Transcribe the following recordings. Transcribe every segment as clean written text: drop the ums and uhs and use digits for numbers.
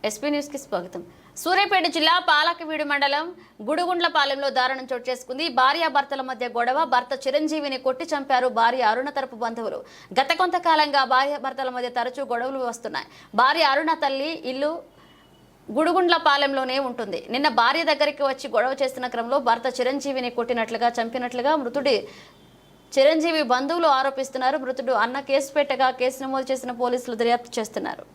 SP news కి స్వాగతం. సూర్యాపేట జిల్లా పాలకవీడు మండలం గుడుగుండ్లపాలెంలో దారుణం చోటు చేసుకుంది. భార్యాభర్తల మధ్య గొడవ. భర్త చిరంజీవిని కొట్టి చంపారు భార్య అరుణ తరపు బంధువులు. గత కొంతకాలంగా భార్యాభర్తల మధ్య తరచూ గొడవలు వస్తున్నాయి. భార్య అరుణ తల్లి ఇల్లు గుడుగుండ్లపాలెంలోనే ఉంటుంది. నిన్న భార్య దగ్గరికి వచ్చి గొడవ చేస్తున్న క్రమంలో భర్త చిరంజీవిని కొట్టినట్లుగా చంపినట్లుగా మృతుడి చిరంజీవి బంధువులు ఆరోపిస్తున్నారు. మృతుడు అన్న కేసు పెట్టగా కేసు నమోదు చేసిన పోలీసులు దర్యాప్తు చేస్తున్నారు.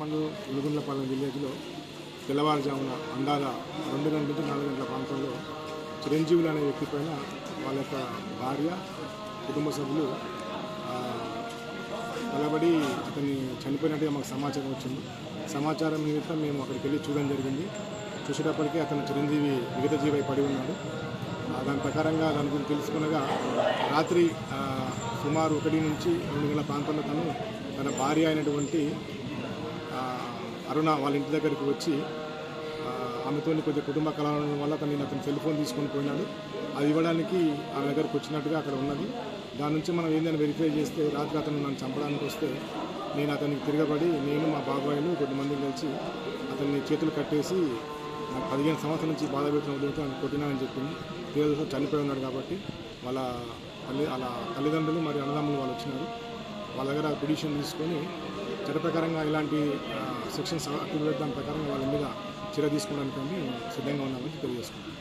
మందు గుడుగుండ్లపాలెం విలేజ్లో తెల్లవారుజామున అందాల 2 గంటల నుంచి 4 గంటల ప్రాంతంలో చిరంజీవులు అనే వ్యక్తి పైన వాళ్ళ యొక్క భార్య కుటుంబ సభ్యులు కలబడి అతన్ని చనిపోయినట్టుగా మాకు సమాచారం వచ్చింది. సమాచారం నిమిత్తం మేము అక్కడికి వెళ్ళి చూడడం జరిగింది. చూసేటప్పటికీ అతను చిరంజీవి విగత జీవై పడి ఉన్నాడు. దాని ప్రకారంగా దాని గురించి తెలుసుకునగా రాత్రి సుమారు 1 నుంచి 2 గంటల ప్రాంతంలో తన భార్య అయినటువంటి అరుణ వాళ్ళ ఇంటి దగ్గరికి వచ్చి ఆమెతో కొద్దిగా కుటుంబ కలవడం వల్ల అతను సెల్ ఫోన్ తీసుకొని పోయినాడు. అది ఇవ్వడానికి ఆమె దగ్గరకు వచ్చినట్టుగా అక్కడ ఉన్నది. దాని నుంచి మనం ఏందని వెరిఫై చేస్తే రాత్రి అతను నన్ను చంపడానికి వస్తే నేను అతనికి తిరగబడి నేను మా బాబాయిలు కొద్దిమందిని కలిసి అతన్ని చేతులు కట్టేసి నాకు 15 సంవత్సరాల నుంచి బాధ పెట్టిన ఉద్యోగంతో ఆయన కొట్టినానని చెప్పింది. ఈరోజు చనిపోయి ఉన్నాడు కాబట్టి వాళ్ళ తల్లిదండ్రులు మరియు అన్నదమ్ములు వాళ్ళు వచ్చినారు. వాళ్ళ దగ్గర పిటిషన్ తీసుకొని చట్ట ప్రకారంగా ఇలాంటి సెక్షన్స్ దాని ప్రకారంగా వాళ్ళ మీద చర్య తీసుకోవడానికి సిద్ధంగా ఉన్నామని తెలియజేసుకుంటాం.